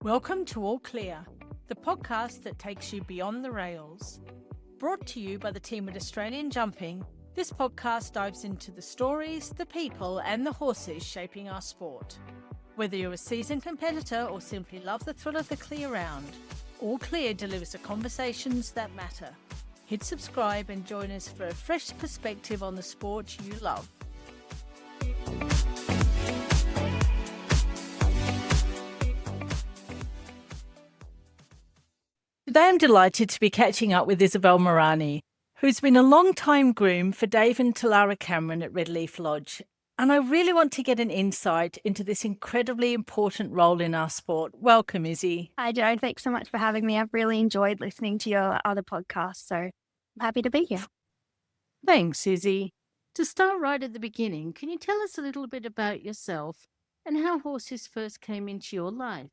Welcome to All Clear, the podcast that takes you beyond the rails. Brought to you by the team at Australian Jumping, this podcast dives into the stories, the people, and the horses shaping our sport. Whether you're a seasoned competitor or simply love the thrill of the clear round, All Clear delivers the conversations that matter. Hit subscribe and join us for a fresh perspective on the sport you love. Today I'm delighted to be catching up with Isabelle Mirani, who's been a long-time groom for Dave and Tallara Cameron at Redleaf Lodge. And I really want to get an insight into this incredibly important role in our sport. Welcome, Izzy. Hi, Jo. Thanks so much for having me. I've really enjoyed listening to your other podcasts, so I'm happy to be here. Thanks, Izzy. To start right at the beginning, can you tell us a little bit about yourself and how horses first came into your life?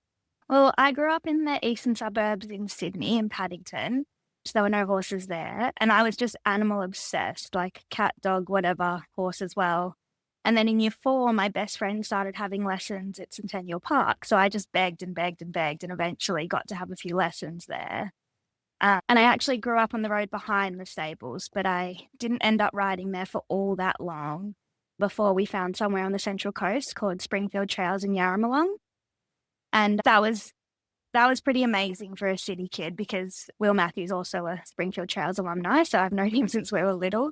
Well, I grew up in the eastern suburbs in Sydney, in Paddington, so there were no horses there. And I was just animal obsessed, like cat, dog, whatever, horse as well. And then in year 4, my best friend started having lessons at Centennial Park. So I just begged and begged and begged and eventually got to have a few lessons there. And I actually grew up on the road behind the stables, but I didn't end up riding there for all that long before we found somewhere on the Central Coast called Springfield Trails in Yarramalung. And that was pretty amazing for a city kid because Will Matthews also a Springfield Trails alumni, so I've known him since we were little.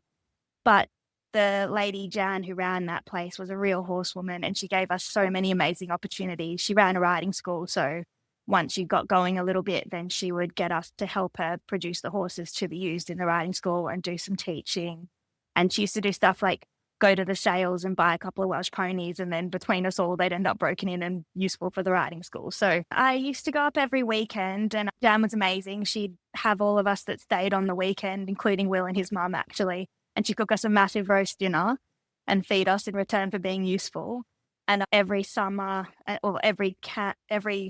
But the lady Jan who ran that place was a real horsewoman, and she gave us so many amazing opportunities. She ran a riding school, so once you got going a little bit, then she would get us to help her produce the horses to be used in the riding school and do some teaching. And she used to do stuff like go to the sales and buy a couple of Welsh ponies, and then between us all, they'd end up broken in and useful for the riding school. So I used to go up every weekend, and Jan was amazing. She'd have all of us that stayed on the weekend, including Will and his mum, actually. And she'd cook us a massive roast dinner and feed us in return for being useful. And every summer, or every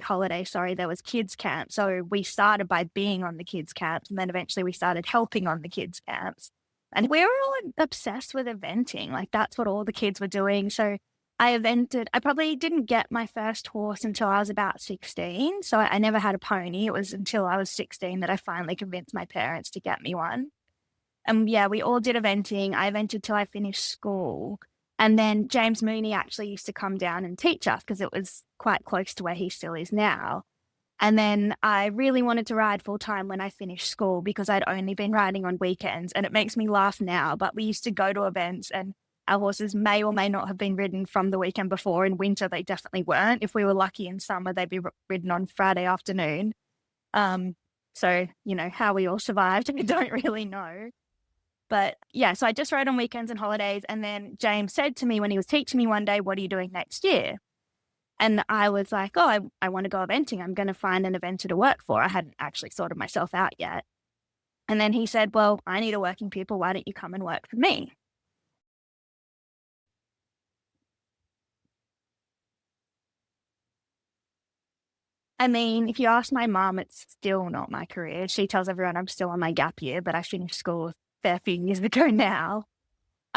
holiday, there was kids' camp. So we started by being on the kids' camps, and then eventually we started helping on the kids' camps. And we were all obsessed with eventing. Like, that's what all the kids were doing. So I evented. I probably didn't get my first horse until I was about 16. So I never had a pony. It was until I was 16 that I finally convinced my parents to get me one. And yeah, we all did eventing. I evented till I finished school. And then James Mooney actually used to come down and teach us because it was quite close to where he still is now. And then I really wanted to ride full time when I finished school because I'd only been riding on weekends. And it makes me laugh now, but we used to go to events and our horses may or may not have been ridden from the weekend before. In winter, they definitely weren't. If we were lucky in summer, they'd be ridden on Friday afternoon. So, how we all survived, I don't really know. But yeah, so I just rode on weekends and holidays. And then James said to me when he was teaching me one day, "What are you doing next year?" And I was like, "Oh, I want to go eventing. I'm going to find an eventer to work for." I hadn't actually sorted myself out yet. And then he said, "Well, I need a working pupil. Why don't you come and work for me?" I mean, if you ask my mom, it's still not my career. She tells everyone I'm still on my gap year, but I finished school a fair few years ago now.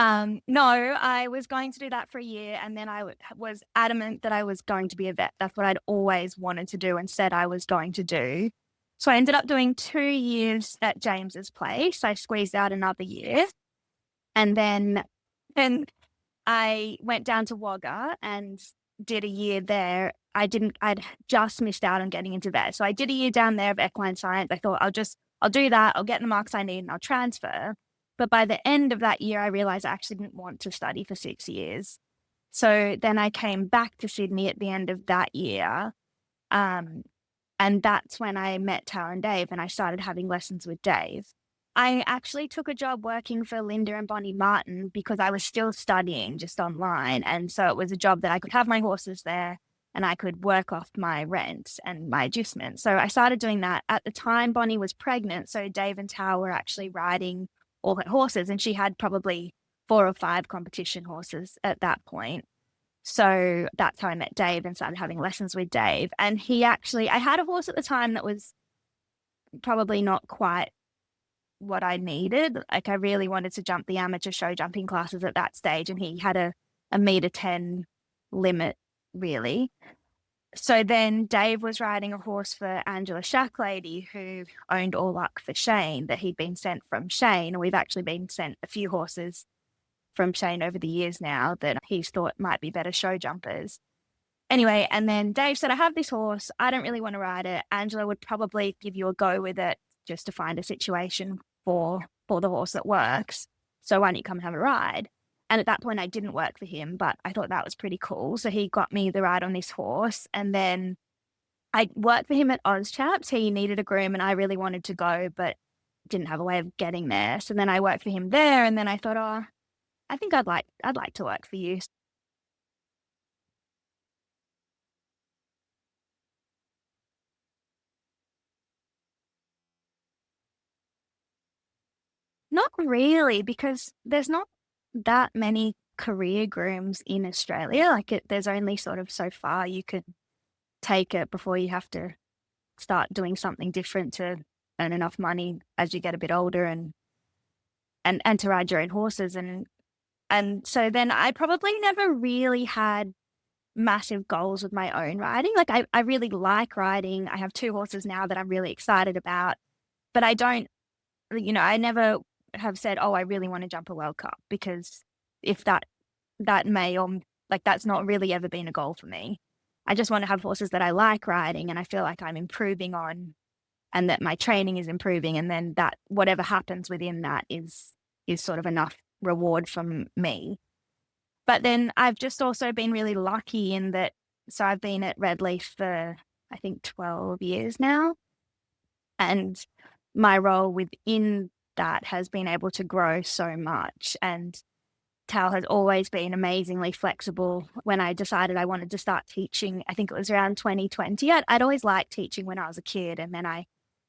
No, I was going to do that for a year, and then I was adamant that I was going to be a vet. That's what I'd always wanted to do and said I was going to do. So I ended up doing 2 years at James's place. I squeezed out another year, and then I went down to Wagga and did a year there. I'd just missed out on getting into vet. So I did a year down there of equine science. I thought I'll do that. I'll get the marks I need and I'll transfer. But by the end of that year, I realized I actually didn't want to study for 6 years. So then I came back to Sydney at the end of that year. And that's when I met Tara and Dave and I started having lessons with Dave. I actually took a job working for Linda and Bonnie Martin because I was still studying just online. And so it was a job that I could have my horses there and I could work off my rent and my adjustment. So I started doing that. At the time, Bonnie was pregnant. So Dave and Tara were actually riding all her horses, and she had probably 4 or 5 competition horses at that point. So that's how I met Dave and started having lessons with Dave. And I had a horse at the time that was probably not quite what I needed. Like, I really wanted to jump the amateur show jumping classes at that stage, and he had a 1.10 meter limit, really. So then Dave was riding a horse for Angela Shacklady, who owned All Luck for Shane, that he'd been sent from Shane. And we've actually been sent a few horses from Shane over the years now that he's thought might be better show jumpers. Anyway, and then Dave said, I have this horse. I don't really want to ride it. Angela would probably give you a go with it just to find a situation for the horse that works. So why don't you come and have a ride? And at that point, I didn't work for him, but I thought that was pretty cool. So he got me the ride on this horse. And then I worked for him at Ozchaps. He needed a groom and I really wanted to go, but didn't have a way of getting there. So then I worked for him there. And then I thought, oh, I think I'd like to work for you. Not really, because there's not that many career grooms in Australia. Like there's only sort of so far you could take it before you have to start doing something different to earn enough money as you get a bit older and to ride your own horses. And so then I probably never really had massive goals with my own riding. Like I really like riding. I have 2 horses now that I'm really excited about, but I don't, I never have said, oh, I really want to jump a World Cup, because if that may, or like, that's not really ever been a goal for me. I just want to have horses that I like riding and I feel like I'm improving on, and that my training is improving. And then that whatever happens within that is sort of enough reward from me. But then I've just also been really lucky in that. So I've been at Redleaf for, I think, 12 years now. And my role within that has been able to grow so much. And Tal has always been amazingly flexible. When I decided I wanted to start teaching, I think it was around 2020. I'd always liked teaching when I was a kid. And then I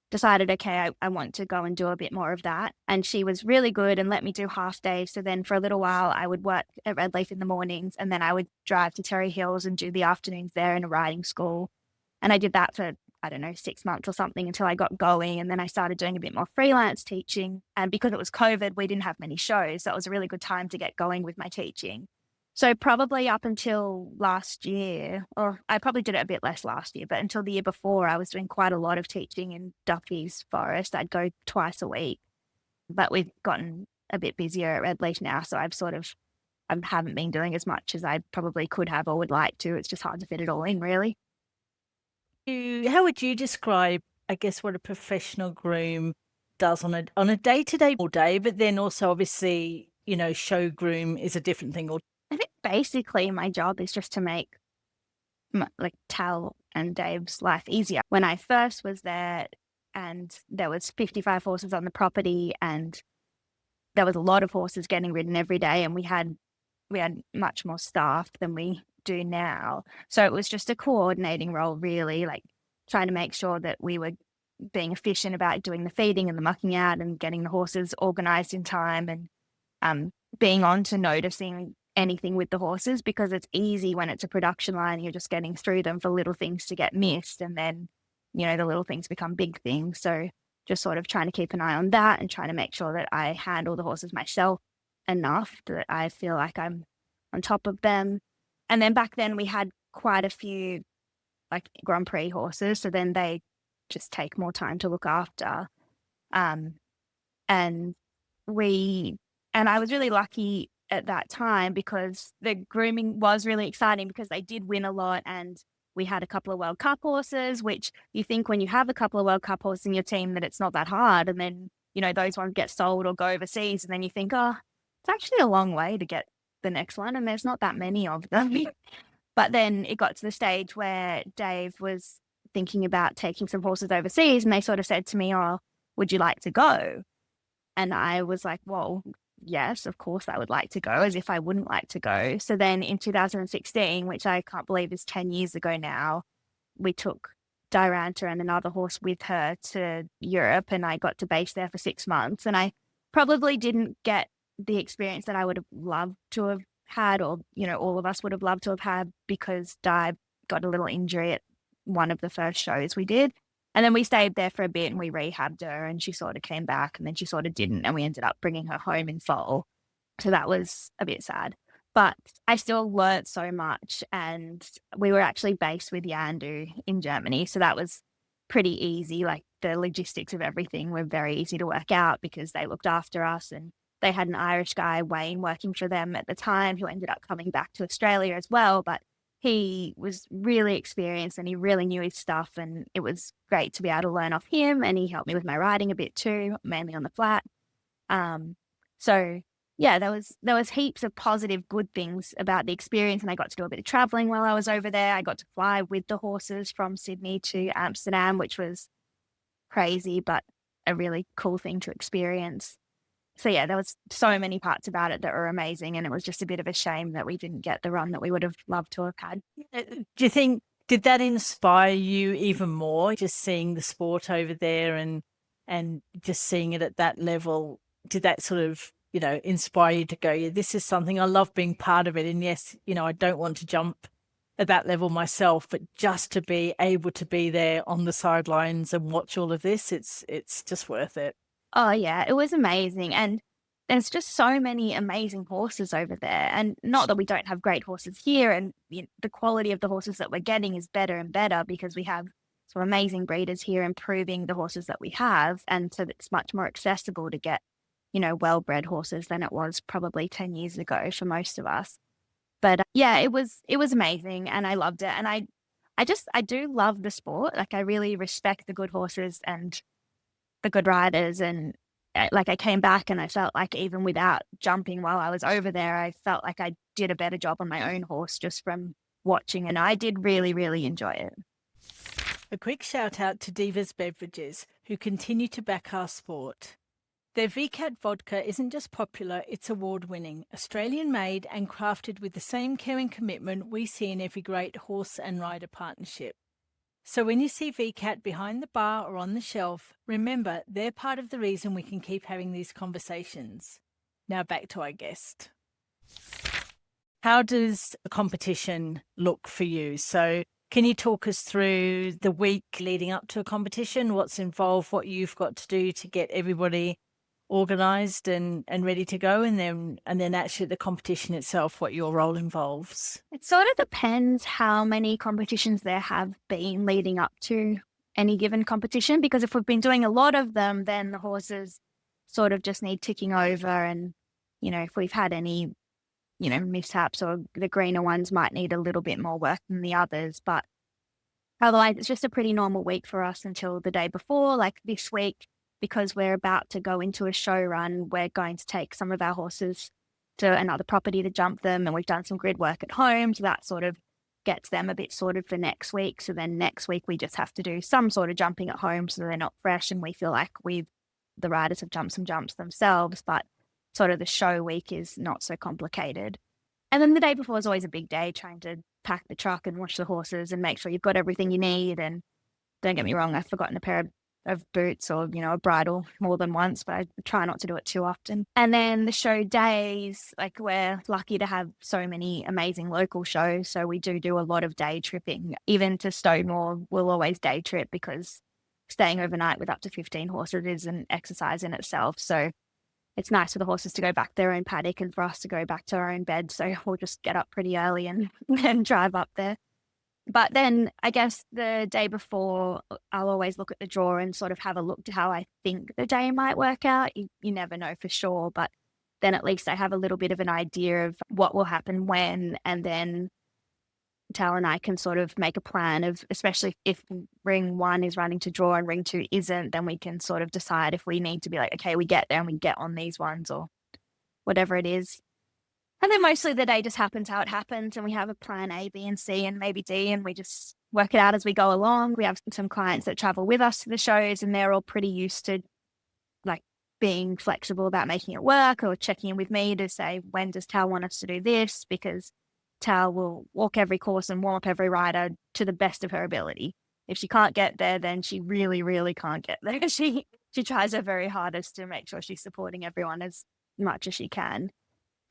decided, okay, I want to go and do a bit more of that. And she was really good and let me do half days. So then for a little while, I would work at Redleaf in the mornings, and then I would drive to Terry Hills and do the afternoons there in a riding school. And I did that for, I don't know, 6 months or something until I got going. And then I started doing a bit more freelance teaching. And because it was COVID, we didn't have many shows. So it was a really good time to get going with my teaching. So probably up until last year, or I probably did it a bit less last year, but until the year before, I was doing quite a lot of teaching in Duffy's Forest. I'd go twice a week, but we've gotten a bit busier at Redleaf now. So I haven't been doing as much as I probably could have or would like to. It's just hard to fit it all in, really. How would you describe, I guess, what a professional groom does on a day-to-day all day, but then also obviously, show groom is a different thing? I think basically my job is just to make like Tal and Dave's life easier. When I first was there, and there was 55 horses on the property, and there was a lot of horses getting ridden every day, and we had much more staff than we do now. So it was just a coordinating role, really, like trying to make sure that we were being efficient about doing the feeding and the mucking out and getting the horses organized in time, and being on to noticing anything with the horses, because it's easy when it's a production line, you're just getting through them for little things to get missed, and then the little things become big things. So just sort of trying to keep an eye on that and trying to make sure that I handle the horses myself enough that I feel like I'm on top of them. And then back then we had quite a few like Grand Prix horses, so then they just take more time to look after. And I was really lucky at that time because the grooming was really exciting, because they did win a lot, and we had a couple of World Cup horses, which you think when you have a couple of World Cup horses in your team that it's not that hard. And then, those ones get sold or go overseas, and then you think, oh, it's actually a long way to get the next one, and there's not that many of them. But then it got to the stage where Dave was thinking about taking some horses overseas, and they sort of said to me, oh, would you like to go? And I was like, well, yes, of course I would like to go, as if I wouldn't like to go. So then in 2016, which I can't believe is 10 years ago now, we took Dyranta and another horse with her to Europe, and I got to base there for 6 months. And I probably didn't get the experience that I would have loved to have had, or, all of us would have loved to have had, because Di got a little injury at one of the first shows we did. And then we stayed there for a bit and we rehabbed her, and she sort of came back, and then she sort of didn't. And we ended up bringing her home in fall. So that was a bit sad. But I still learnt so much, and we were actually based with Yandu in Germany, so that was pretty easy. Like the logistics of everything were very easy to work out because they looked after us, and they had an Irish guy, Wayne, working for them at the time, who ended up coming back to Australia as well. But he was really experienced and he really knew his stuff, and it was great to be able to learn off him, and he helped me with my riding a bit too, mainly on the flat. So yeah, there was heaps of positive, good things about the experience, and I got to do a bit of traveling while I was over there. I got to fly with the horses from Sydney to Amsterdam, which was crazy, but a really cool thing to experience. So yeah, there was so many parts about it that were amazing, and it was just a bit of a shame that we didn't get the run that we would have loved to have had. Do you think, did that inspire you even more, just seeing the sport over there and just seeing it at that level? Did that sort of, inspire you to go, yeah, this is something I love being part of it. And yes, I don't want to jump at that level myself, but just to be able to be there on the sidelines and watch all of this, it's just worth it. Oh yeah, it was amazing. And there's just so many amazing horses over there. And not that we don't have great horses here, and the quality of the horses that we're getting is better and better because we have some amazing breeders here improving the horses that we have. And so it's much more accessible to get, well-bred horses than it was probably 10 years ago for most of us. But yeah, it was amazing and I loved it. And I do love the sport. Like I really respect the good horses and the good riders. And like I came back and I felt like even without jumping while I was over there, I felt like I did a better job on my own horse just from watching. And I did really, really enjoy it. A quick shout out to Divas Beverages, who continue to back our sport. Their VCAT vodka isn't just popular, it's award-winning, Australian-made and crafted with the same care and commitment we see in every great horse and rider partnership. So when you see VCAT behind the bar or on the shelf, remember they're part of the reason we can keep having these conversations. Now back to our guest. How does a competition look for you? So can you talk us through the week leading up to a competition, what's involved, what you've got to do to get everybody organised and ready to go, and then actually the competition itself, what your role involves? It sort of depends how many competitions there have been leading up to any given competition, because if we've been doing a lot of them, then the horses sort of just need ticking over. And, if we've had any, mishaps, or the greener ones might need a little bit more work than the others. But otherwise, it's just a pretty normal week for us until the day before. Like this week, because we're about to go into a show run, we're going to take some of our horses to another property to jump them, and we've done some grid work at home, so that sort of gets them a bit sorted for next week. So then next week we just have to do some sort of jumping at home so they're not fresh and we feel like the riders have jumped some jumps themselves, but sort of the show week is not so complicated. And then the day before is always a big day, trying to pack the truck and wash the horses and make sure you've got everything you need. And don't get me wrong, I've forgotten a pair of boots or, a bridle more than once, but I try not to do it too often. And then the show days, like we're lucky to have so many amazing local shows. So we do a lot of day tripping. Even to Stonewall, we'll always day trip because staying overnight with up to 15 horses is an exercise in itself. So it's nice for the horses to go back to their own paddock and for us to go back to our own bed. So we'll just get up pretty early and drive up there. But then I guess the day before, I'll always look at the draw and sort of have a look to how I think the day might work out. You never know for sure, but then at least I have a little bit of an idea of what will happen when, and then Tal and I can sort of make a plan of, especially if ring 1 is running to draw and ring 2 isn't, then we can sort of decide if we need to be like, okay, we get there and we get on these ones or whatever it is. And then mostly the day just happens how it happens, and we have a plan A, B, and C, and maybe D, and we just work it out as we go along. We have some clients that travel with us to the shows, and they're all pretty used to like being flexible about making it work, or checking in with me to say, when does Tal want us to do this? Because Tal will walk every course and warm up every rider to the best of her ability. If she can't get there, then she really, really can't get there. She tries her very hardest to make sure she's supporting everyone as much as she can.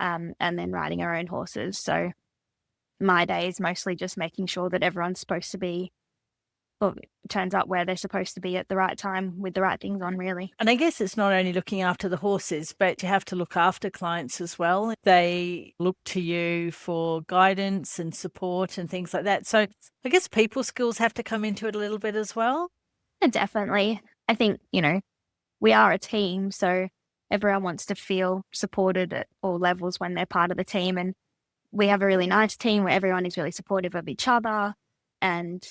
And then riding our own horses. So my day is mostly just making sure that everyone's supposed to be or turns up where they're supposed to be at the right time with the right things on, really. And I guess it's not only looking after the horses, but you have to look after clients as well. They look to you for guidance and support and things like that. So I guess people skills have to come into it a little bit as well. And definitely. I think, we are a team, so everyone wants to feel supported at all levels when they're part of the team. And we have a really nice team where everyone is really supportive of each other. And,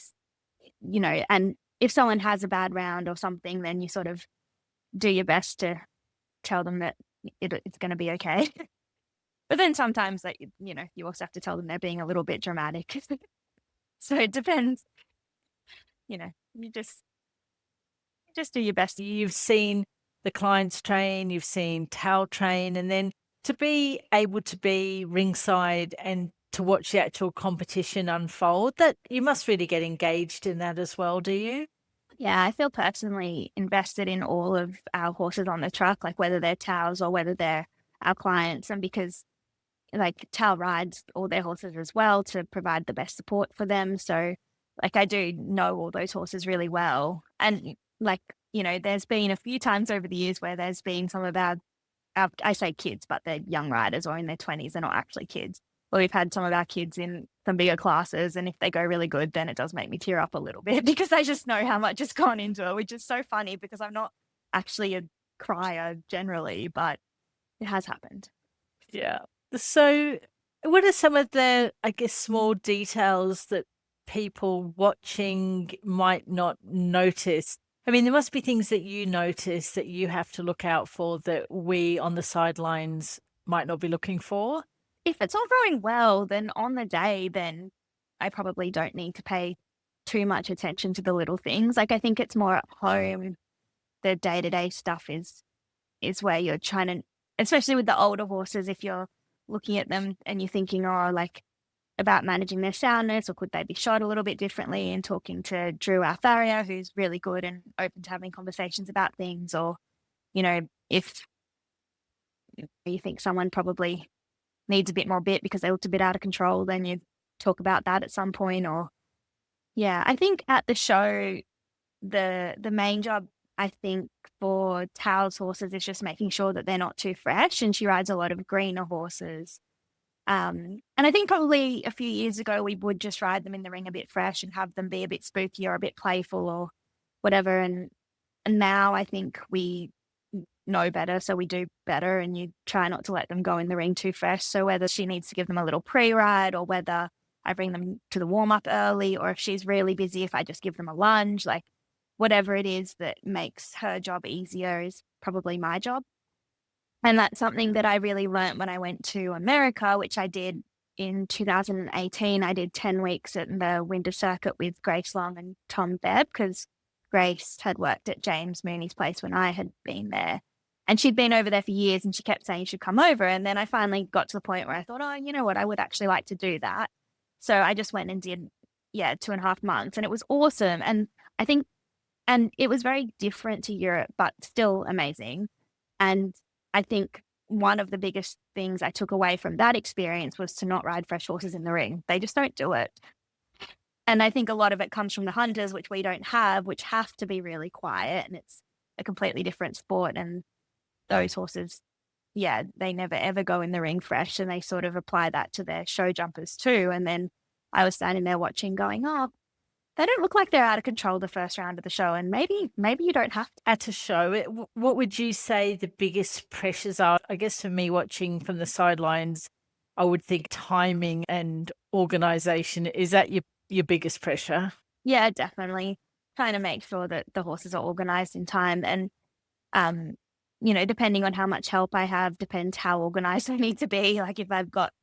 and if someone has a bad round or something, then you sort of do your best to tell them that it's going to be okay. But then sometimes, you also have to tell them they're being a little bit dramatic. So it depends. You just do your best. You've seen the clients train, you've seen Tal train, and then to be able to be ringside and to watch the actual competition unfold, that you must really get engaged in that as well, do you? Yeah, I feel personally invested in all of our horses on the truck, like whether they're Tal's or whether they're our clients. And because Tal rides all their horses as well to provide the best support for them. So I do know all those horses really well. And there's been a few times over the years where there's been some of our I say kids, but they're young riders or in their 20s. They're not actually kids. Well, we've had some of our kids in some bigger classes, and if they go really good, then it does make me tear up a little bit because I just know how much has gone into it, which is so funny because I'm not actually a crier generally, but it has happened. Yeah. So what are some of the, I guess, small details that people watching might not notice? I mean, there must be things that you notice that you have to look out for that we on the sidelines might not be looking for. If it's all going well, then on the day, then I probably don't need to pay too much attention to the little things. I think it's more at home. The day-to-day stuff is where you're trying to, especially with the older horses, if you're looking at them and you're thinking, about managing their soundness, or could they be shod a little bit differently, and talking to Drew, our farrier, who's really good and open to having conversations about things, or, if you think someone probably needs a bit more bit because they looked a bit out of control, then you talk about that at some point. Or yeah, I think at the show, the main job, I think, for Tal's horses is just making sure that they're not too fresh, and she rides a lot of greener horses. And I think probably a few years ago, we would just ride them in the ring a bit fresh and have them be a bit spooky or a bit playful or whatever. And now I think we know better, so we do better, and you try not to let them go in the ring too fresh. So whether she needs to give them a little pre-ride, or whether I bring them to the warm-up early, or if she's really busy, if I just give them a lunge, whatever it is that makes her job easier is probably my job. And that's something that I really learnt when I went to America, which I did in 2018. I did 10 weeks at the winter circuit with Grace Long and Tom Bebb, because Grace had worked at James Mooney's place when I had been there. And she'd been over there for years, and she kept saying you should come over. And then I finally got to the point where I thought, you know what, I would actually like to do that. So I just went and did, 2.5 months, and it was awesome. And I think, and it was very different to Europe, but still amazing. And I think one of the biggest things I took away from that experience was to not ride fresh horses in the ring. They just don't do it. And I think a lot of it comes from the hunters, which we don't have, which have to be really quiet, and it's a completely different sport. And those horses, they never ever go in the ring fresh, and they sort of apply that to their show jumpers too. And then I was standing there watching going, they don't look like they're out of control the first round of the show, and maybe you don't have to. At a show, what would you say the biggest pressures are? I guess for me, watching from the sidelines, I would think timing and organization. Is that your biggest pressure? Yeah, definitely. Trying to make sure that the horses are organized in time. And, depending on how much help I have, depends how organized I need to be. If I've got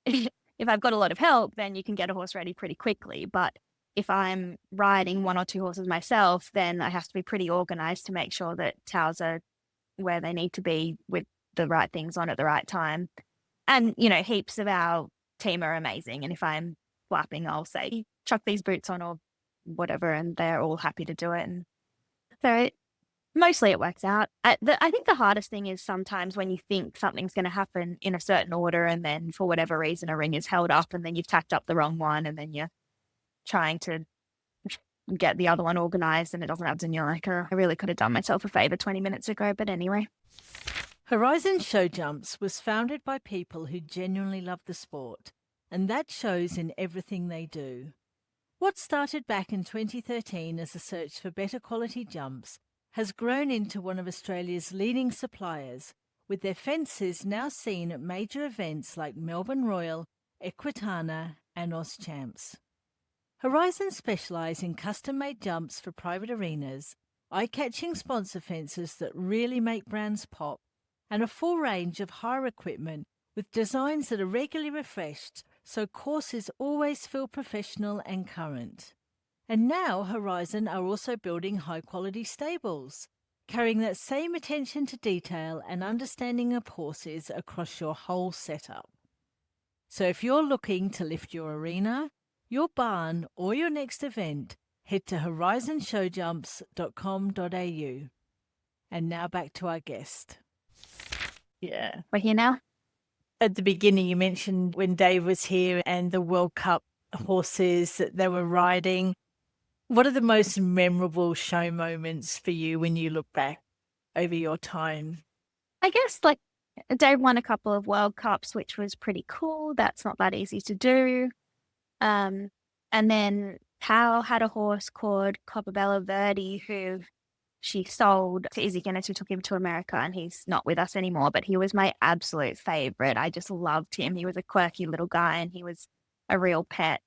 a lot of help, then you can get a horse ready pretty quickly. But if I'm riding one or two horses myself, then I have to be pretty organized to make sure that Tals are where they need to be with the right things on at the right time. And, heaps of our team are amazing. And if I'm flapping, I'll say, chuck these boots on or whatever, and they're all happy to do it. And so mostly it works out. I think the hardest thing is sometimes when you think something's going to happen in a certain order, and then for whatever reason a ring is held up, and then you've tacked up the wrong one, and then you're trying to get the other one organised and it doesn't happen. And you're like, oh, I really could have done myself a favour 20 minutes ago. But anyway. Horizon Show Jumps was founded by people who genuinely love the sport, and that shows in everything they do. What started back in 2013 as a search for better quality jumps has grown into one of Australia's leading suppliers, with their fences now seen at major events like Melbourne Royal, Equitana and AusChamps. Horizon specialise in custom-made jumps for private arenas, eye-catching sponsor fences that really make brands pop, and a full range of hire equipment with designs that are regularly refreshed so courses always feel professional and current. And now Horizon are also building high-quality stables, carrying that same attention to detail and understanding of horses across your whole setup. So if you're looking to lift your arena, your barn or your next event, head to horizonshowjumps.com.au. And now back to our guest. Yeah. We're here now. At the beginning, you mentioned when Dave was here and the World Cup horses that they were riding. What are the most memorable show moments for you when you look back over your time? I guess like Dave won a couple of World Cups, which was pretty cool. That's not that easy to do. And then Pal had a horse called Copperbella Verde who she sold to Izzy Guinness, who took him to America, and he's not with us anymore, but he was my absolute favourite. I just loved him. He was a quirky little guy and he was a real pet.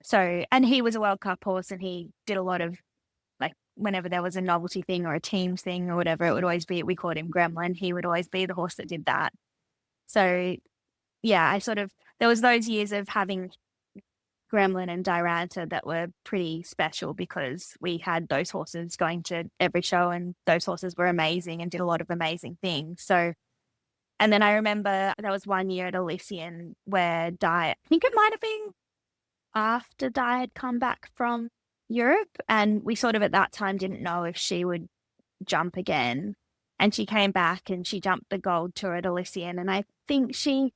So, and he was a World Cup horse and he did a lot of, like, whenever there was a novelty thing or a teams thing or whatever, it would always be, we called him Gremlin. He would always be the horse that did that. So, yeah, there was those years of having Gremlin and Dyranta that were pretty special because we had those horses going to every show and those horses were amazing and did a lot of amazing things. So, and then I remember there was one year at Elysian where I think it might have been after Di had come back from Europe, and we sort of at that time didn't know if she would jump again. And she came back and she jumped the Gold Tour at Elysian, and I think she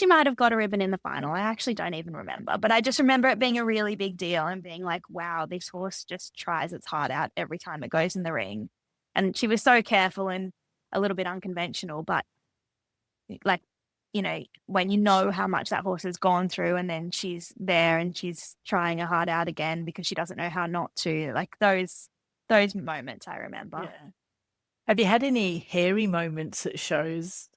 might have got a ribbon in the final. I actually don't even remember, but I just remember it being a really big deal and being like, wow, this horse just tries its heart out every time it goes in the ring. And she was so careful and a little bit unconventional, but like, you know, when you know how much that horse has gone through and then she's there and she's trying her heart out again because she doesn't know how not to, like those moments I remember. Yeah. Have you had any hairy moments at shows?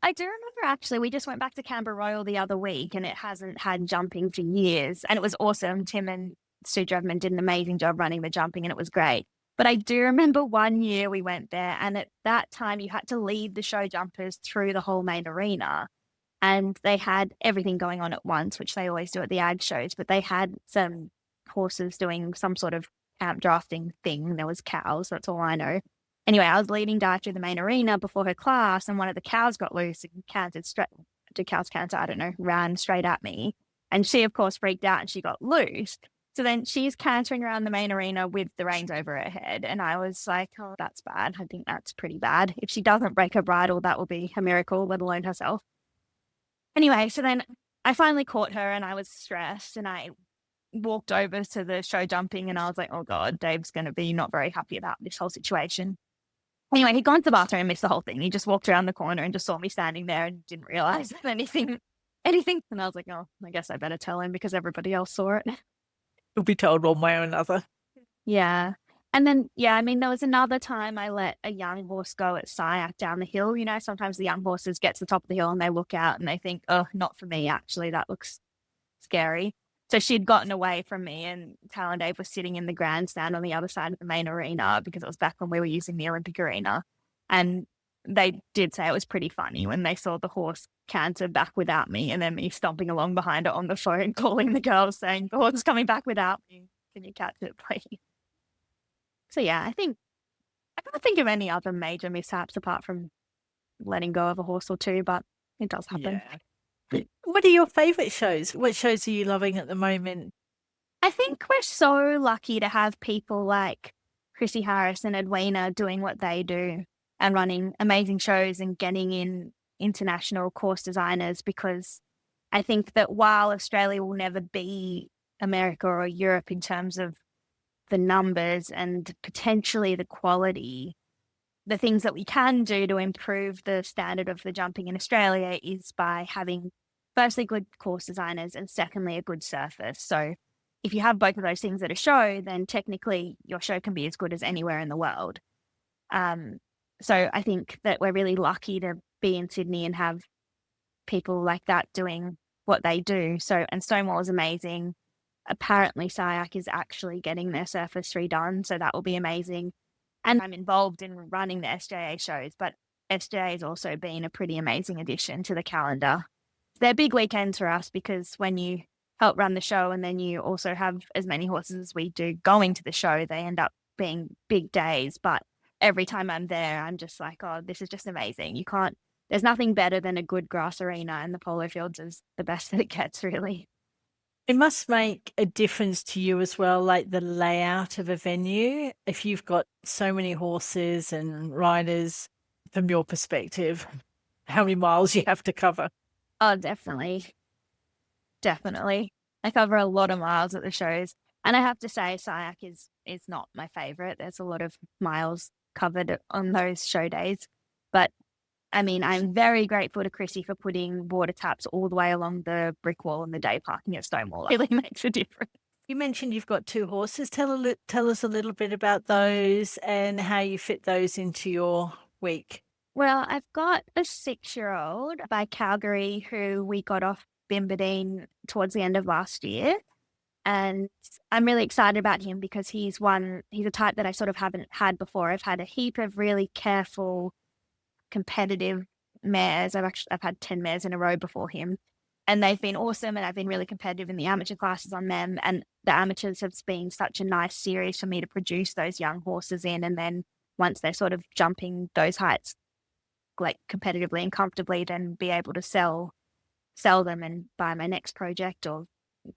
I do remember actually, we just went back to Canberra Royal the other week and it hasn't had jumping for years. And it was awesome. Tim and Stu Drevman did an amazing job running the jumping and it was great. But I do remember one year we went there and at that time you had to lead the show jumpers through the whole main arena. And they had everything going on at once, which they always do at the ag shows. But they had some horses doing some sort of camp drafting thing. There was cows. That's all I know. Anyway, I was leading Di through the main arena before her class, and one of the cows got loose and cantered straight. Did cows canter? I don't know. Ran straight at me, and she, of course, freaked out and she got loose. So then she's cantering around the main arena with the reins over her head, and I was like, "Oh, that's bad. I think that's pretty bad. If she doesn't break her bridle, that will be a miracle, let alone herself." Anyway, so then I finally caught her, and I was stressed, and I walked over to the show jumping, and I was like, "Oh God, Dave's going to be not very happy about this whole situation." Anyway, he'd gone to the bathroom and missed the whole thing. He just walked around the corner and just saw me standing there and didn't realize that anything. And I was like, oh, I guess I better tell him because everybody else saw it. You'll be told one way or another. Yeah. And then, yeah, I mean, there was another time I let a young horse go at Syac down the hill. You know, sometimes the young horses get to the top of the hill and they look out and they think, oh, not for me, actually. That looks scary. So she'd gotten away from me and Tal and Dave was sitting in the grandstand on the other side of the main arena because it was back when we were using the Olympic arena. And they did say it was pretty funny when they saw the horse canter back without me and then me stomping along behind it on the phone, calling the girls saying, the horse is coming back without me. Can you catch it, please? So yeah, I can't think of any other major mishaps apart from letting go of a horse or two, but it does happen. Yeah. What are your favourite shows? What shows are you loving at the moment? I think we're so lucky to have people like Chrissy Harris and Edwina doing what they do and running amazing shows and getting in international course designers, because I think that while Australia will never be America or Europe in terms of the numbers and potentially the quality, the things that we can do to improve the standard of the jumping in Australia is by having, firstly, good course designers, and secondly, a good surface. So if you have both of those things at a show, then technically your show can be as good as anywhere in the world. So I think that we're really lucky to be in Sydney and have people like that doing what they do. So, and Stonewall is amazing. Apparently SIAC is actually getting their surface redone, so that will be amazing. And I'm involved in running the SJA shows, but SJA has also been a pretty amazing addition to the calendar. They're big weekends for us because when you help run the show and then you also have as many horses as we do going to the show, they end up being big days. But every time I'm there, I'm just like, oh, this is just amazing. There's nothing better than a good grass arena, and the polo fields is the best that it gets, really. It must make a difference to you as well, like the layout of a venue. If you've got so many horses and riders, from your perspective, how many miles you have to cover. Oh, definitely. Definitely. I cover a lot of miles at the shows. And I have to say, SIAC is not my favorite. There's a lot of miles covered on those show days. But I mean, I'm very grateful to Chrissy for putting water taps all the way along the brick wall in the day parking at Stonewall. It really makes a difference. You mentioned you've got 2 horses. Tell us a little bit about those and how you fit those into your week. Well, I've got a 6-year-old by Calgary who we got off Bimbadine towards the end of last year. And I'm really excited about him because he's a type that I sort of haven't had before. I've had a heap of really careful, competitive mares. I've had 10 mares in a row before him, and they've been awesome, and I've been really competitive in the amateur classes on them, and the amateurs have been such a nice series for me to produce those young horses in, and then once they're sort of jumping those heights like competitively and comfortably, then be able to sell them and buy my next project or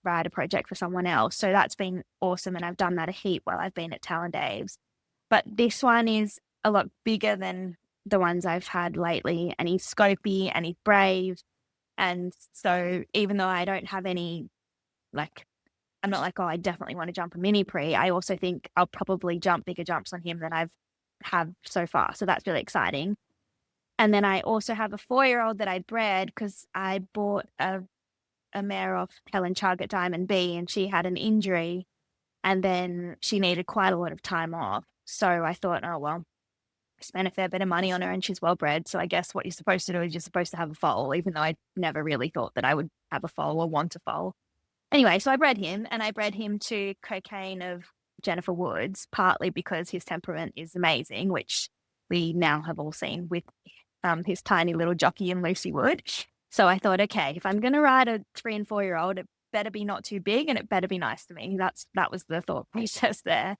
write a project for someone else. So that's been awesome, and I've done that a heap while I've been at Tallandaves. But this one is a lot bigger than the ones I've had lately, and he's scopy and he's brave. And so even though I don't have any, like, I'm not like, oh, I definitely want to jump a mini pre, I also think I'll probably jump bigger jumps on him than I've had so far. So that's really exciting. And then I also have a 4-year-old that I bred because I bought a mare off Helen Chug at Diamond B, and she had an injury and then she needed quite a lot of time off. So I thought, oh, well, I spent a fair bit of money on her and she's well bred. So I guess what you're supposed to do is you're supposed to have a foal, even though I never really thought that I would have a foal or want a foal. Anyway, so I bred him, and I bred him to Cocaine of Jennifer Woods, partly because his temperament is amazing, which we now have all seen with his tiny little jockey and Lucy Wood. So I thought, okay, if I'm going to ride a 3 and 4-year-old, it better be not too big and it better be nice to me. That was the thought process there.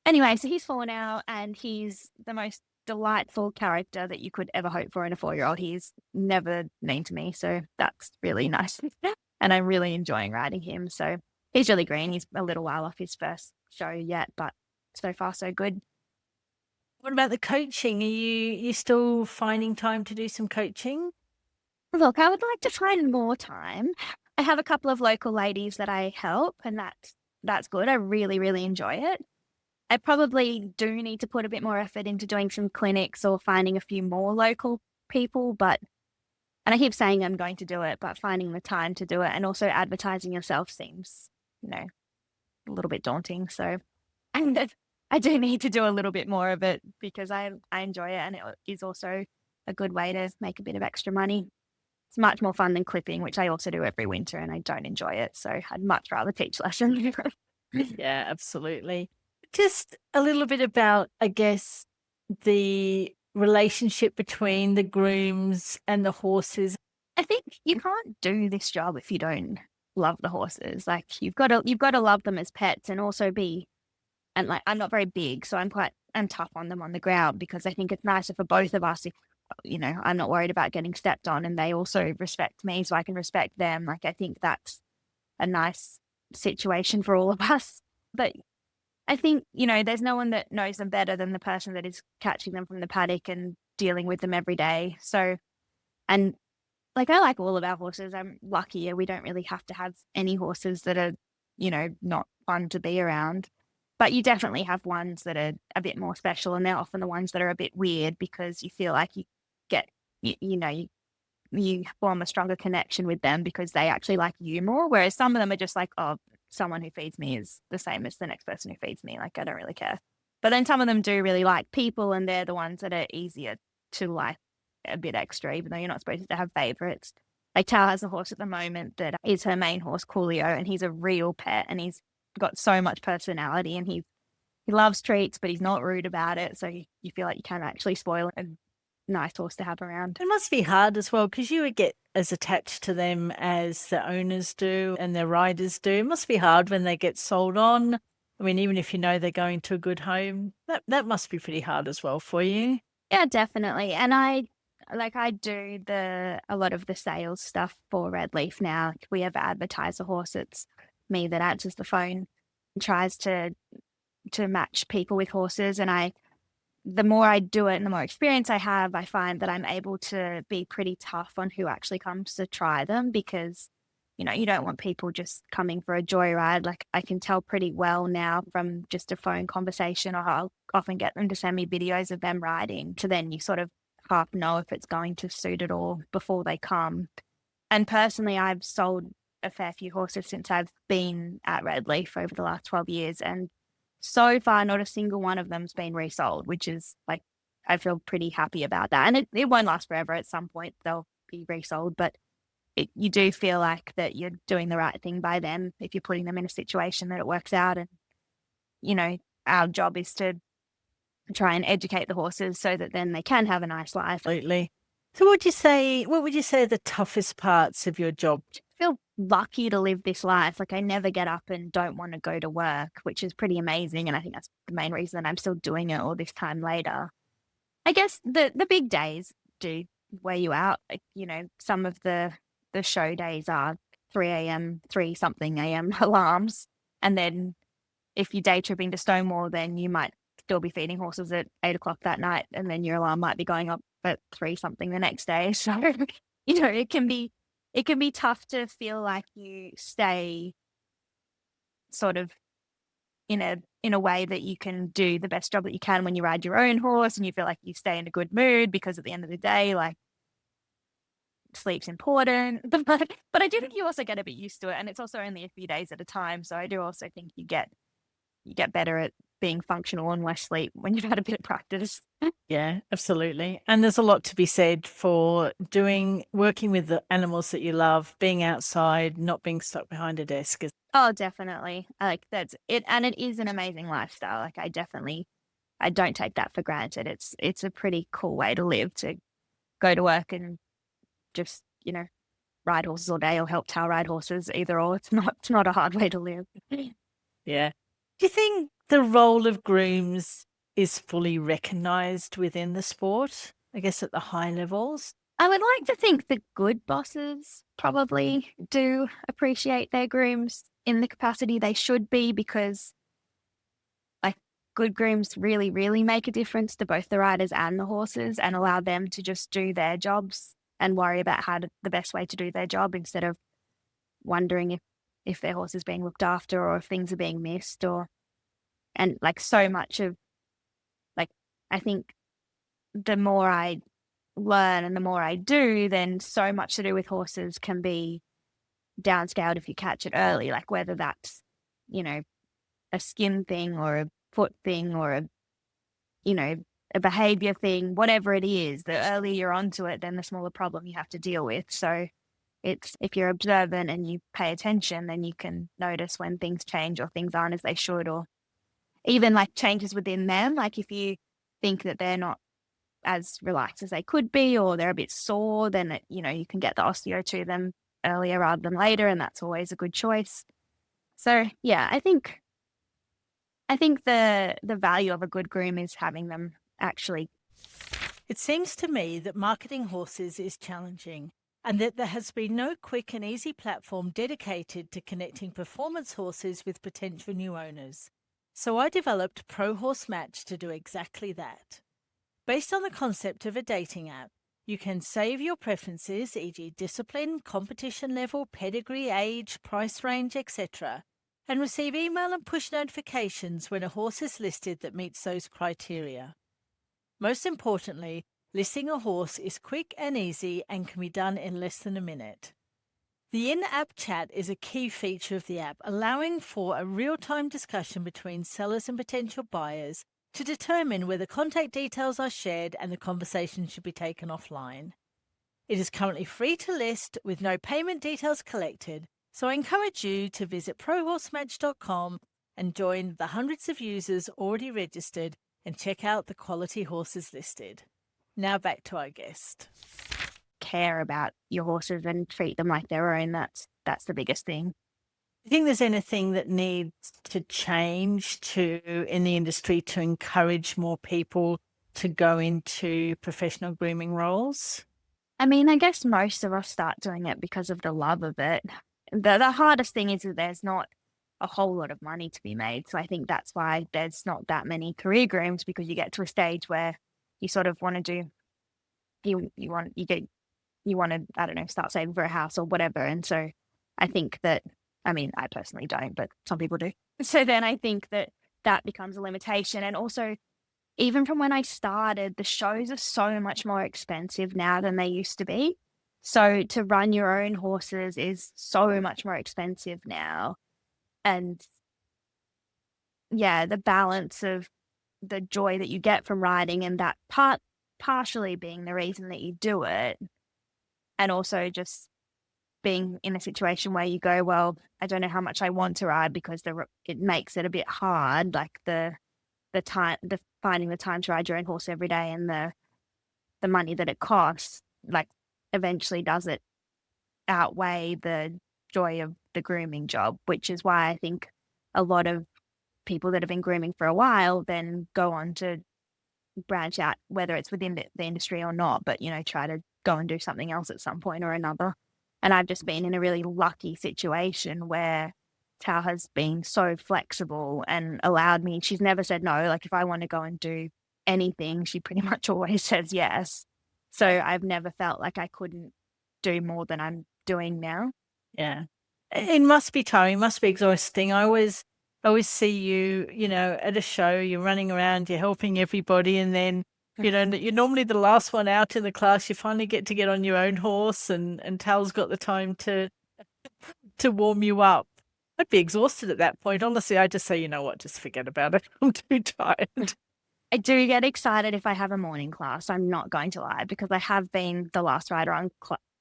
Anyway, so he's 4 now, and he's the most delightful character that you could ever hope for in a 4-year-old. He's never mean to me, so that's really nice. And I'm really enjoying riding him. So he's really green. He's a little while off his first show yet, but so far so good. What about the coaching? Are you still finding time to do some coaching? Look, I would like to find more time. I have a couple of local ladies that I help, and that's good. I really, really enjoy it. I probably do need to put a bit more effort into doing some clinics or finding a few more local people, and I keep saying I'm going to do it, but finding the time to do it and also advertising yourself seems, a little bit daunting. So I do need to do a little bit more of it because I enjoy it, and it is also a good way to make a bit of extra money. It's much more fun than clipping, which I also do every winter, and I don't enjoy it. So I'd much rather teach lessons. Yeah, absolutely. Just a little bit about, I guess, the relationship between the grooms and the horses. I think you can't do this job if you don't love the horses. Like you've got to love them as pets and also and like I'm not very big, so I'm tough on them on the ground because I think it's nicer for both of us if I'm not worried about getting stepped on and they also respect me so I can respect them. Like I think that's a nice situation for all of us. But I think, there's no one that knows them better than the person that is catching them from the paddock and dealing with them every day. So, and like, I like all of our horses. I'm luckier. We don't really have to have any horses that are, not fun to be around. But you definitely have ones that are a bit more special, and they're often the ones that are a bit weird because you feel like you get, you form a stronger connection with them because they actually like you more. Whereas some of them are just like, oh, someone who feeds me is the same as the next person who feeds me. Like, I don't really care. But then some of them do really like people, and they're the ones that are easier to like a bit extra, even though you're not supposed to have favorites. Like Tal has a horse at the moment that is her main horse, Coolio, and he's a real pet, and he's got so much personality, and he loves treats, but he's not rude about it. So you feel like you can actually spoil a nice horse to have around. It must be hard as well because you would get as attached to them as the owners do and their riders do. It must be hard when they get sold on. I mean, even if you know they're going to a good home, that must be pretty hard as well for you. Yeah, definitely. And I do a lot of the sales stuff for Redleaf now. We ever advertise a horse, it's me that answers the phone and tries to match people with horses. And the more I do it and the more experience I have, I find that I'm able to be pretty tough on who actually comes to try them because, you don't want people just coming for a joyride. Like, I can tell pretty well now from just a phone conversation, or I'll often get them to send me videos of them riding, to then you sort of half know if it's going to suit at all before they come. And personally, I've sold a fair few horses since I've been at Redleaf over the last 12 years. And so far, not a single one of them's been resold, which is like, I feel pretty happy about that. And it won't last forever. At some point, they'll be resold, but you do feel like that you're doing the right thing by them if you're putting them in a situation that it works out. And, our job is to try and educate the horses so that then they can have a nice life. Absolutely. So what would you say are the toughest parts of your job? I feel lucky to live this life. Like, I never get up and don't want to go to work, which is pretty amazing. And I think that's the main reason I'm still doing it all this time later. I guess the big days do wear you out. Like, some of the show days are 3 a.m., 3-something a.m. alarms. And then if you're day tripping to Stonewall, then you might still be feeding horses at 8 o'clock that night. And then your alarm might be going up at 3-something the next day. So, it can be tough to feel like you stay sort of in a way that you can do the best job that you can when you ride your own horse, and you feel like you stay in a good mood, because at the end of the day, like, sleep's important. But I do think you also get a bit used to it, and it's also only a few days at a time. So I do also think you get better at being functional on less sleep when you've had a bit of practice. Yeah, absolutely. And there's a lot to be said for working with the animals that you love, being outside, not being stuck behind a desk. Oh, definitely. Like, that's it. And it is an amazing lifestyle. Like, I don't take that for granted. It's a pretty cool way to live, to go to work and just, ride horses all day or help Tal ride horses, either or. It's not a hard way to live. Yeah. Do you think the role of grooms is fully recognised within the sport, I guess at the high levels? I would like to think the good bosses probably do appreciate their grooms in the capacity they should be, because like, good grooms really, really make a difference to both the riders and the horses, and allow them to just do their jobs and worry about the best way to do their job, instead of wondering if their horse is being looked after or if things are being missed. And like, so much of, like, I think the more I learn and the more I do, then so much to do with horses can be downscaled if you catch it early, like whether that's, a skin thing or a foot thing or a behavior thing, whatever it is. The earlier you're onto it, then the smaller problem you have to deal with. So if you're observant and you pay attention, then you can notice when things change or things aren't as they should, or even like changes within them. Like, if you think that they're not as relaxed as they could be, or they're a bit sore, then you can get the osteo to them earlier rather than later, and that's always a good choice. So yeah, I think the value of a good groom is having them actually. It seems to me that marketing horses is challenging, and that there has been no quick and easy platform dedicated to connecting performance horses with potential new owners. So I developed Pro Horse Match to do exactly that. Based on the concept of a dating app, you can save your preferences, e.g. discipline, competition level, pedigree, age, price range, etc., and receive email and push notifications when a horse is listed that meets those criteria. Most importantly, listing a horse is quick and easy and can be done in less than a minute. The in-app chat is a key feature of the app, allowing for a real-time discussion between sellers and potential buyers to determine whether contact details are shared and the conversation should be taken offline. It is currently free to list with no payment details collected, so I encourage you to visit prohorsematch.com and join the hundreds of users already registered and check out the quality horses listed. Now back to our guest. Care about your horses and treat them like their own. That's the biggest thing. Do you think there's anything that needs to change in the industry to encourage more people to go into professional grooming roles? I mean, I guess most of us start doing it because of the love of it. The hardest thing is that there's not a whole lot of money to be made. So I think that's why there's not that many career grooms, because you get to a stage where you sort of want to do, you want to, I don't know, start saving for a house or whatever. And so I think that, I mean, I personally don't, but some people do. So then I think that becomes a limitation. And also, even from when I started, the shows are so much more expensive now than they used to be. So to run your own horses is so much more expensive now. And yeah, the balance of the joy that you get from riding and that partially being the reason that you do it, and also just being in a situation where you go, well, I don't know how much I want to ride, because it makes it a bit hard, like the finding the time to ride your own horse every day, and the money that it costs, like, eventually does it outweigh the joy of the grooming job, which is why I think a lot of people that have been grooming for a while then go on to branch out, whether it's within the industry or not, but, try to go and do something else at some point or another. And I've just been in a really lucky situation where Tao has been so flexible and allowed me. She's never said no. Like, if I want to go and do anything, she pretty much always says yes. So I've never felt like I couldn't do more than I'm doing now. Yeah. It must be tiring. It must be exhausting. I always see you, at a show, you're running around, you're helping everybody, and then, you're normally the last one out in the class. You finally get on your own horse, and Tal's got the time to warm you up. I'd be exhausted at that point. Honestly, I just say, you know what, just forget about it. I'm too tired. I do get excited if I have a morning class. I'm not going to lie, because I have been the last rider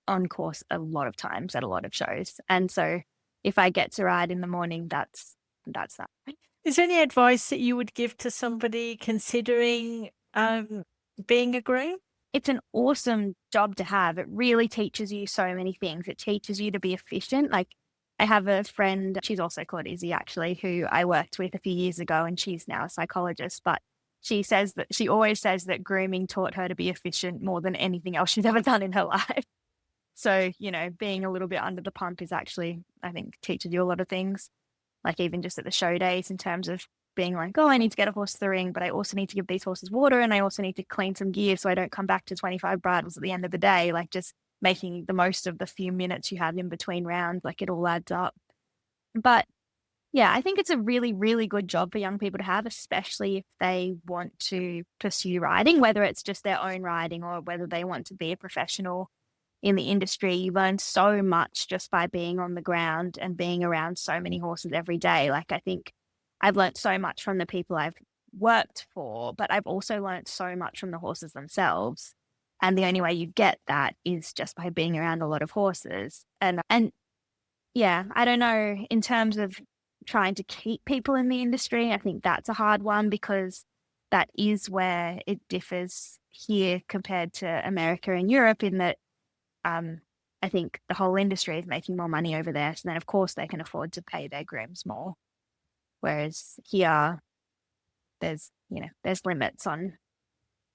on course a lot of times at a lot of shows. And so if I get to ride in the morning, that's that. Is there any advice that you would give to somebody considering being a groom? It's an awesome job to have. It really teaches you so many things. It teaches you to be efficient. Like, I have a friend, she's also called Izzy, actually, who I worked with a few years ago, and she's now a psychologist, but she always says that grooming taught her to be efficient more than anything else she's ever done in her life. So, being a little bit under the pump is actually, I think, teaches you a lot of things. Like, even just at the show days, in terms of being like, oh, I need to get a horse to the ring, but I also need to give these horses water, and I also need to clean some gear so I don't come back to 25 bridles at the end of the day. Like, just making the most of the few minutes you have in between rounds, like, it all adds up. But yeah, I think it's a really, really good job for young people to have, especially if they want to pursue riding, whether it's just their own riding or whether they want to be a professional in the industry. You learn so much just by being on the ground and being around so many horses every day. Like, I think I've learned so much from the people I've worked for, but I've also learned so much from the horses themselves. And the only way you get that is just by being around a lot of horses. And yeah, I don't know, in terms of trying to keep people in the industry, I think that's a hard one, because that is where it differs here compared to America and Europe, in that I think the whole industry is making more money over there. So then, of course, they can afford to pay their grooms more. Whereas here, there's limits on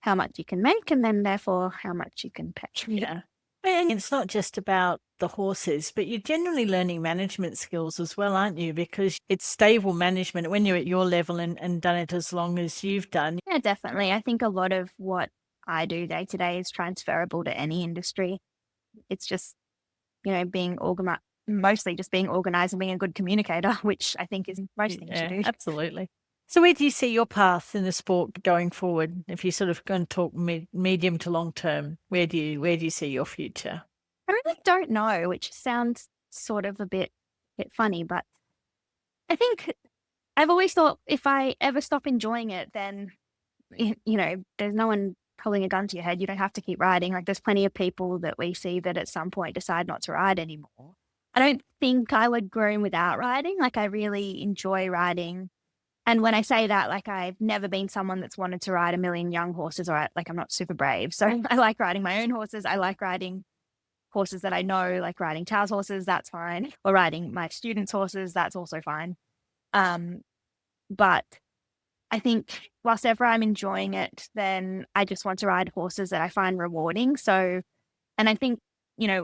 how much you can make, and then therefore how much you can pay. Yeah. And it's not just about the horses, but you're generally learning management skills as well, aren't you? Because it's stable management when you're at your level and done it as long as you've done. Yeah, definitely. I think a lot of what I do day to day is transferable to any industry. It's just, being mostly just being organised and being a good communicator, which I think is most things you do. Absolutely. So where do you see your path in the sport going forward? If you're sort of going to talk medium to long term, where do you see your future? I really don't know, which sounds sort of a bit funny, but I think I've always thought if I ever stop enjoying it, then, there's no one holding a gun to your head. You don't have to keep riding. Like, there's plenty of people that we see that at some point decide not to ride anymore. I don't think I would groom without riding. Like, I really enjoy riding. And when I say that, like, I've never been someone that's wanted to ride a million young horses, or like, I'm not super brave. So I like riding my own horses. I like riding horses that I know, like riding Charles horses, that's fine. Or riding my students' horses, that's also fine. But I think whilst ever I'm enjoying it, then I just want to ride horses that I find rewarding. So, and I think,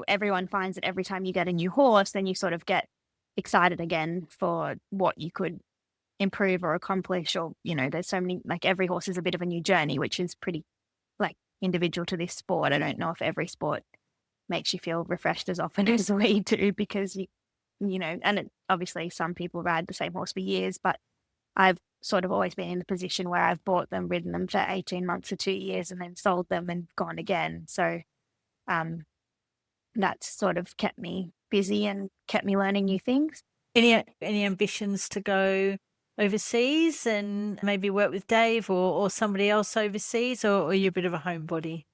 everyone finds that every time you get a new horse, then you sort of get excited again for what you could improve or accomplish, or, there's so many, like every horse is a bit of a new journey, which is pretty like individual to this sport. I don't know if every sport makes you feel refreshed as often as we do, because obviously some people ride the same horse for years, but I've sort of always been in the position where I've bought them, ridden them for 18 months or 2 years, and then sold them and gone again. So that's sort of kept me busy and kept me learning new things. Any ambitions to go overseas and maybe work with Dave or somebody else overseas, or are you a bit of a homebody?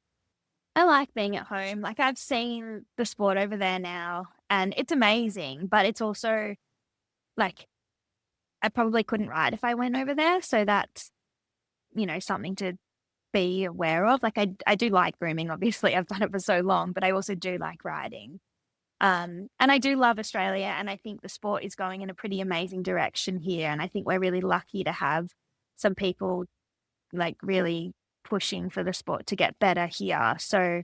I like being at home. Like, I've seen the sport over there now, and it's amazing, but it's also like I probably couldn't ride if I went over there. So that's, something to be aware of. Like, I do like grooming, obviously. I've done it for so long, but I also do like riding. And I do love Australia, and I think the sport is going in a pretty amazing direction here. And I think we're really lucky to have some people like really pushing for the sport to get better here. So,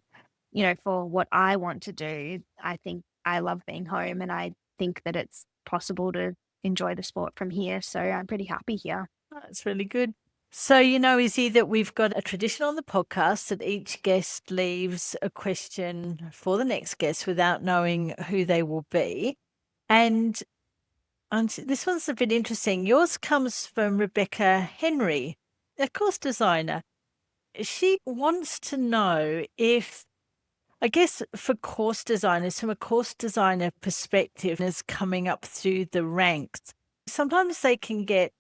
for what I want to do, I think I love being home, and I think that it's possible to enjoy the sport from here. So I'm pretty happy here. That's really good. So, Izzy, that we've got a tradition on the podcast that each guest leaves a question for the next guest without knowing who they will be. And this one's a bit interesting. Yours comes from Rebecca Henry, a course designer. She wants to know if, I guess, for course designers, from a course designer perspective, is coming up through the ranks, sometimes they can get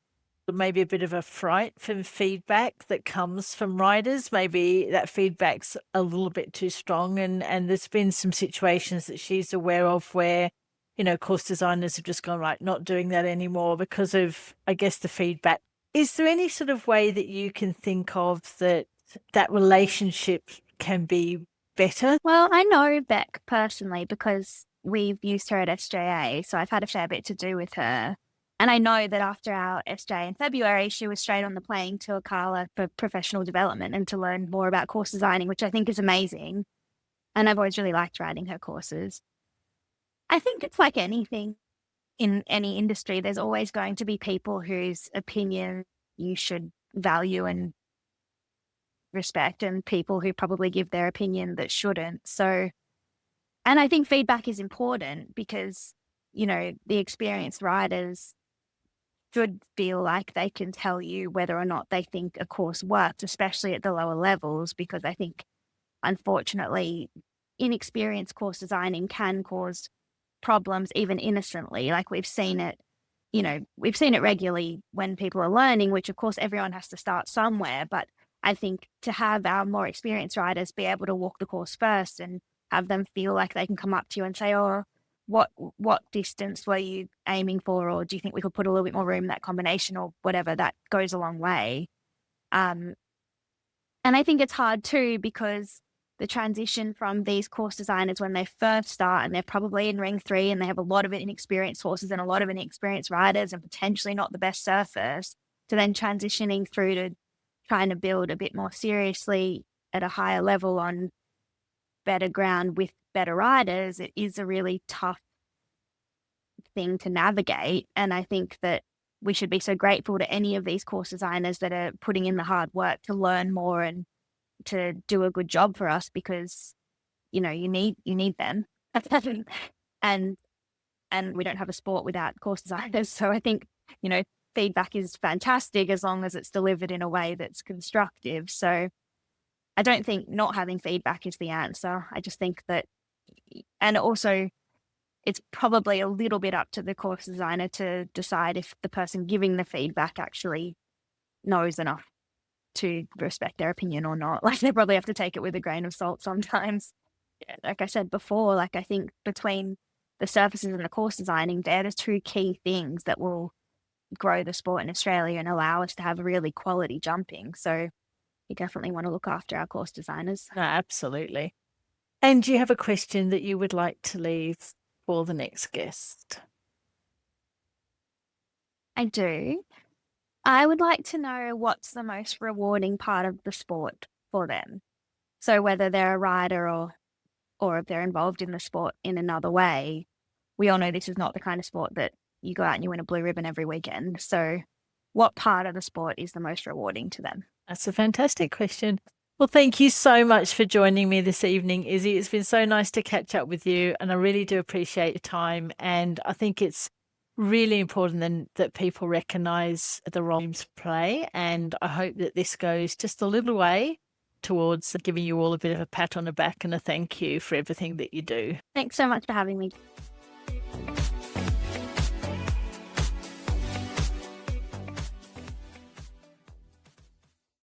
maybe a bit of a fright from feedback that comes from riders. Maybe that feedback's a little bit too strong, and there's been some situations that she's aware of where, course designers have just gone, right, not doing that anymore because of, I guess, the feedback. Is there any sort of way that you can think of that relationship can be better? Well, I know Beck personally because we've used her at SJA, so I've had a fair bit to do with her. And I know that after our SJ in February, she was straight on the plane to Ocala for professional development and to learn more about course designing, which I think is amazing. And I've always really liked riding her courses. I think it's like anything in any industry. There's always going to be people whose opinion you should value and respect, and people who probably give their opinion that shouldn't. So, and I think feedback is important because, the experienced riders should feel like they can tell you whether or not they think a course works, especially at the lower levels, because I think, unfortunately, inexperienced course designing can cause problems even innocently. Like, we've seen it regularly when people are learning, which of course everyone has to start somewhere. But I think to have our more experienced riders be able to walk the course first and have them feel like they can come up to you and say, oh, what distance were you aiming for? Or do you think we could put a little bit more room in that combination, or whatever, that goes a long way. And I think it's hard too, because the transition from these course designers when they first start and they're probably in ring 3 and they have a lot of inexperienced horses and a lot of inexperienced riders and potentially not the best surfers, to then transitioning through to trying to build a bit more seriously at a higher level on better ground with better riders, it is a really tough thing to navigate. And I think that we should be so grateful to any of these course designers that are putting in the hard work to learn more and to do a good job for us, because, you need them. And and we don't have a sport without course designers. So I think, feedback is fantastic as long as it's delivered in a way that's constructive. So I don't think not having feedback is the answer. I just think that, and also it's probably a little bit up to the course designer to decide if the person giving the feedback actually knows enough to respect their opinion or not. Like, they probably have to take it with a grain of salt sometimes. Like I said before, like, I think between the surfaces and the course designing, they're the two key things that will grow the sport in Australia and allow us to have really quality jumping. So we definitely want to look after our course designers. No, absolutely. And do you have a question that you would like to leave for the next guest? I do. I would like to know what's the most rewarding part of the sport for them. So whether they're a rider or if they're involved in the sport in another way, we all know this is not the kind of sport that you go out and you win a blue ribbon every weekend. So what part of the sport is the most rewarding to them? That's a fantastic question. Well, thank you so much for joining me this evening, Izzy. It's been so nice to catch up with you, and I really do appreciate your time. And I think it's really important then that people recognise the role teams play, and I hope that this goes just a little way towards giving you all a bit of a pat on the back and a thank you for everything that you do. Thanks so much for having me.